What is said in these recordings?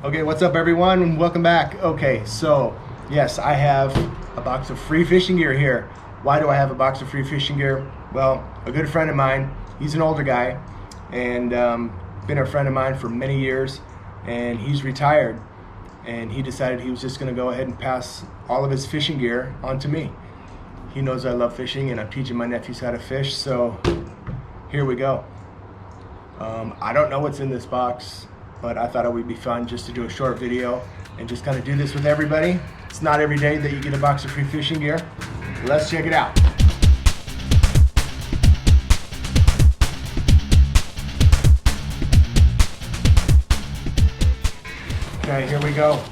Okay, what's up everyone? Welcome back. Okay, so yes, I have a box of free fishing gear here. Why do I have a box of free fishing gear? Well, a good friend of mine, he's an older guy and been a friend of mine for many years, and he's retired, and he decided he was just going to go ahead and pass all of his fishing gear on to me. He knows I love fishing and I'm teaching my nephews how to fish, so here we go. I don't know what's in this box, but I thought it would be fun just to do a short video and just kind of do this with everybody. It's not every day that you get a box of free fishing gear. Let's check it out. Okay, here we go.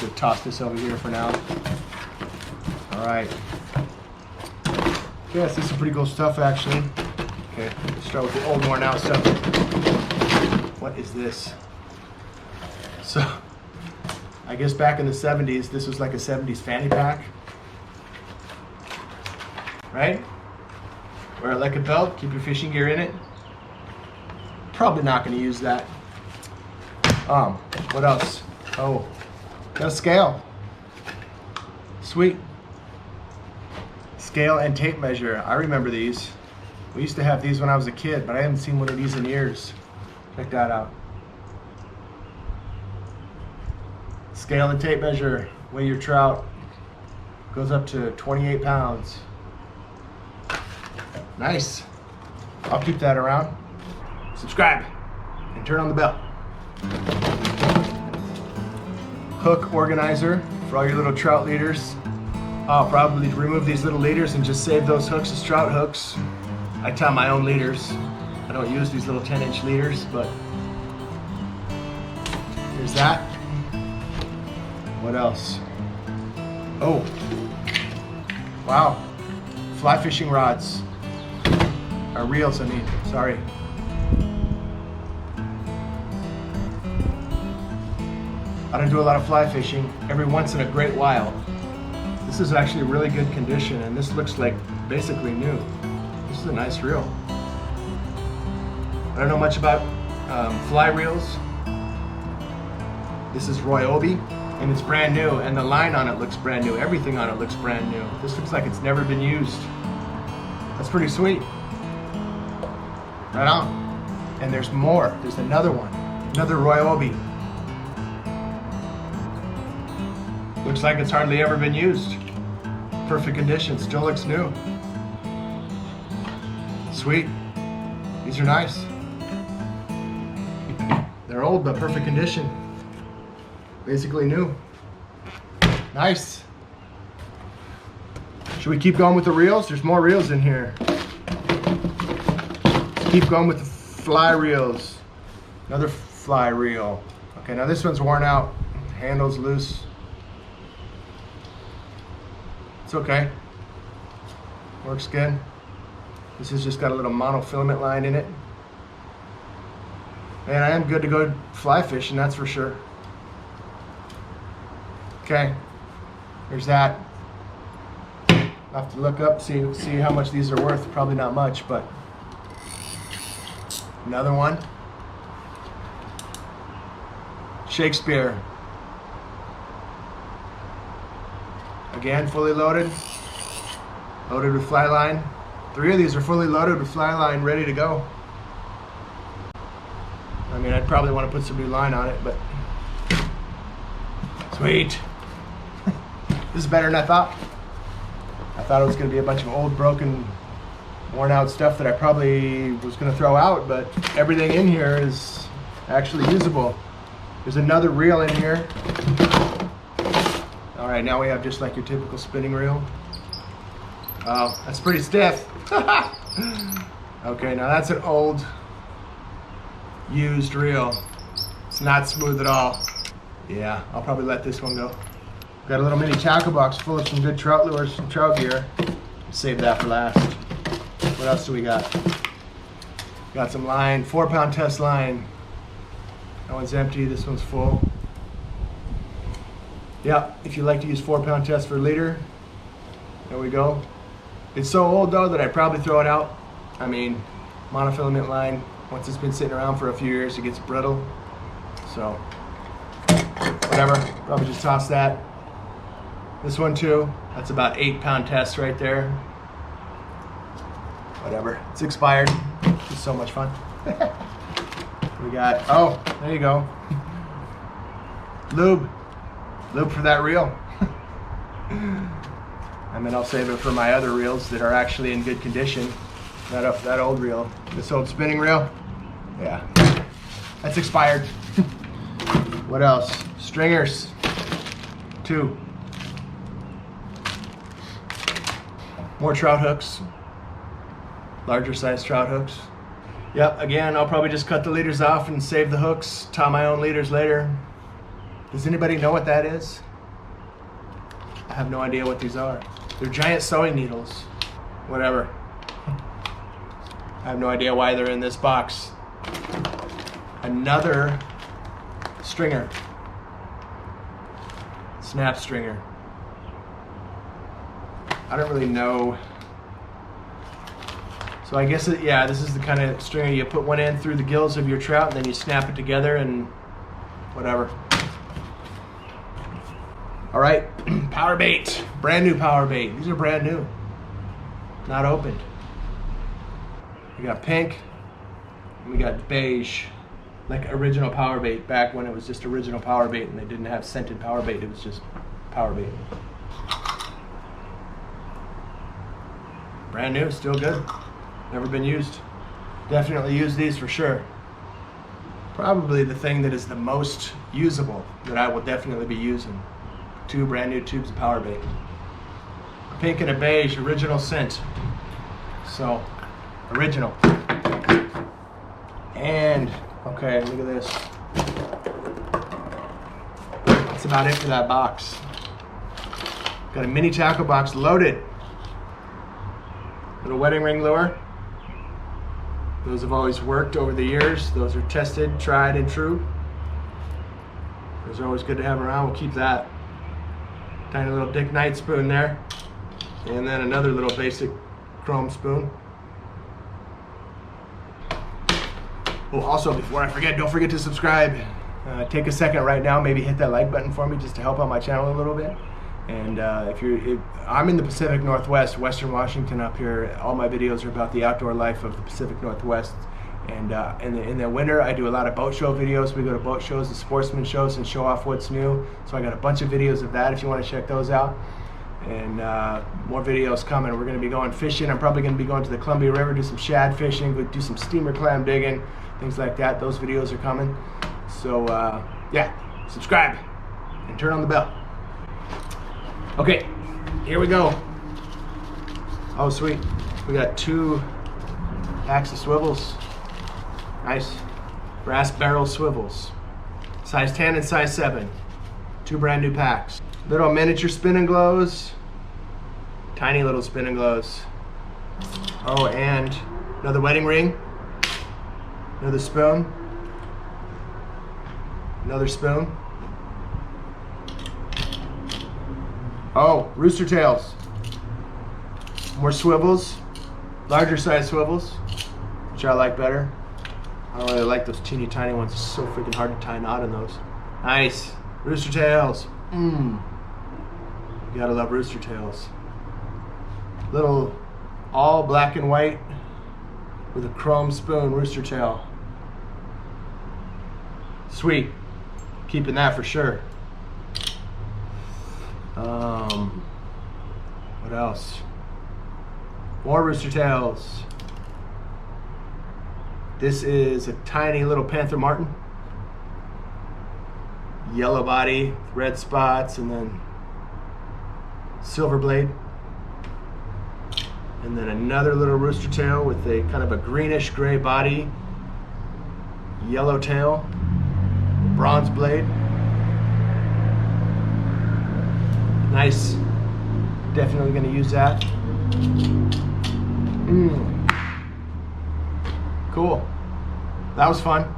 Just toss this over here for now. All right. Yes, this is pretty cool stuff actually. Okay, let's start with the old worn out stuff. What is this? So, I guess back in the 70s, this was like a 70s fanny pack. Right? Wear it like a belt, keep your fishing gear in it. Probably not gonna use that. What else? Oh, got a scale. Sweet. Scale and tape measure. I remember these. We used to have these when I was a kid, but I haven't seen one of these in years. Check that out. Scale and tape measure. Weigh your trout. Goes up to 28 pounds. Nice. I'll keep that around. Subscribe and turn on the bell. Hook organizer for all your little trout leaders. I'll probably remove these little leaders and just save those hooks as trout hooks. I tie my own leaders. I don't use these little 10-inch leaders, but here's that. What else? Oh, wow. Fly fishing rods. Or reels, I mean, sorry. I don't do a lot of fly fishing. Every once in a great while. This is actually really good condition, and this looks like basically new. This is a nice reel. I don't know much about fly reels. This is Ryobi, and it's brand new, and the line on it looks brand new. Everything on it looks brand new. This looks like it's never been used. That's pretty sweet. Right on. And there's more. There's another one. Another Ryobi. Looks like it's hardly ever been used. Perfect condition, still looks new. Sweet. These are nice. They're old but perfect condition. Basically new. Nice. Should we keep going with the reels? There's more reels in here. Keep going with the fly reels. Another fly reel. Okay, now this one's worn out. Handle's loose. It's okay. Works good. This has just got a little monofilament line in it. Man, I am good to go fly fishing, that's for sure. Okay, there's that. I'll have to look up, see how much these are worth. Probably not much, but another one. Shakespeare. Again, fully loaded. Loaded with fly line. 3 of these are fully loaded with fly line, ready to go. I mean, I'd probably want to put some new line on it, but sweet. This is better than I thought. I thought it was going to be a bunch of old, broken, worn out stuff that I probably was going to throw out, but everything in here is actually usable. There's another reel in here. All right, now we have just like your typical spinning reel. Oh, that's pretty stiff. Okay, now that's an old, used reel. It's not smooth at all. Yeah, I'll probably let this one go. Got a little mini tackle box full of some good trout lures, some trout gear. Save that for last. What else do we got? Got some line, 4-pound test line. That one's empty, this one's full. Yeah, if you like to use 4-pound test for leader, there we go. It's so old though that I'd probably throw it out. I mean, monofilament line. Once it's been sitting around for a few years, it gets brittle. So, whatever, probably just toss that. This one too, that's about 8-pound test right there. Whatever, it's expired. It's so much fun. We got, oh, there you go. Lube for that reel. And then I'll save it for my other reels that are actually in good condition. That old reel, this old spinning reel, yeah, that's expired. What else? Stringers, 2. More trout hooks, larger size trout hooks. Yep, again, I'll probably just cut the leaders off and save the hooks, tie my own leaders later. Does anybody know what that is? I have no idea what these are. They're giant sewing needles. Whatever. I have no idea why they're in this box. Another stringer. Snap stringer. I don't really know. So I guess, yeah, this is the kind of stringer you put one end through the gills of your trout and then you snap it together and whatever. All right, power bait, brand new power bait. These are brand new, not opened. We got pink, and we got beige, like original power bait, back when it was just original power bait and they didn't have scented power bait, it was just power bait. Brand new, still good, never been used. Definitely use these for sure. Probably the thing that is the most usable that I will definitely be using. 2 brand new tubes of power bait. A pink and a beige, original scent. So, original. And, okay, look at this. That's about it for that box. Got a mini tackle box loaded. Little wedding ring lure. Those have always worked over the years. Those are tested, tried, and true. Those are always good to have around. We'll keep that. Tiny little Dick Knight spoon there. And then another little basic chrome spoon. Oh, also, before I forget, don't forget to subscribe. Take a second right now, maybe hit that like button for me just to help out my channel a little bit. And I'm in the Pacific Northwest, Western Washington up here. All my videos are about the outdoor life of the Pacific Northwest. And in the winter, I do a lot of boat show videos. We go to boat shows and sportsman shows and show off what's new. So I got a bunch of videos of that if you want to check those out. And more videos coming. We're going to be going fishing. I'm probably going to be going to the Columbia River, do some shad fishing, do some steamer clam digging, things like that. Those videos are coming. So yeah, subscribe and turn on the bell. Okay, here we go. Oh, sweet. We got 2 packs of swivels. Nice. Brass barrel swivels. Size 10 and size 7. 2 brand new packs. Little miniature spinning glows. Tiny little spinning glows. Oh, and another wedding ring. Another spoon. Another spoon. Oh, rooster tails. More swivels. Larger size swivels, which I like better. I don't really like those teeny tiny ones. It's so freaking hard to tie a knot in those. Nice. Rooster tails. You gotta love rooster tails. Little all black and white with a chrome spoon rooster tail. Sweet. Keeping that for sure. What else? More rooster tails. This is a tiny little Panther Martin. Yellow body, red spots, and then silver blade. And then another little rooster tail with a kind of a greenish gray body, yellow tail, bronze blade. Nice. Definitely going to use that. Cool. That was fun.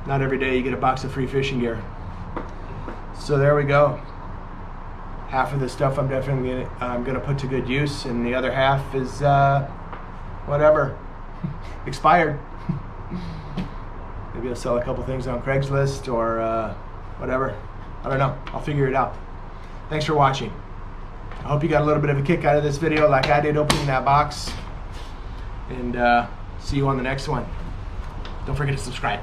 Not every day you get a box of free fishing gear. So there we go. Half of this stuff I'm gonna put to good use, and the other half is whatever. expired. Maybe I'll sell a couple things on Craigslist or whatever. I don't know. I'll figure it out. Thanks for watching. I hope you got a little bit of a kick out of this video like I did opening that box. And see you on the next one. Don't forget to subscribe.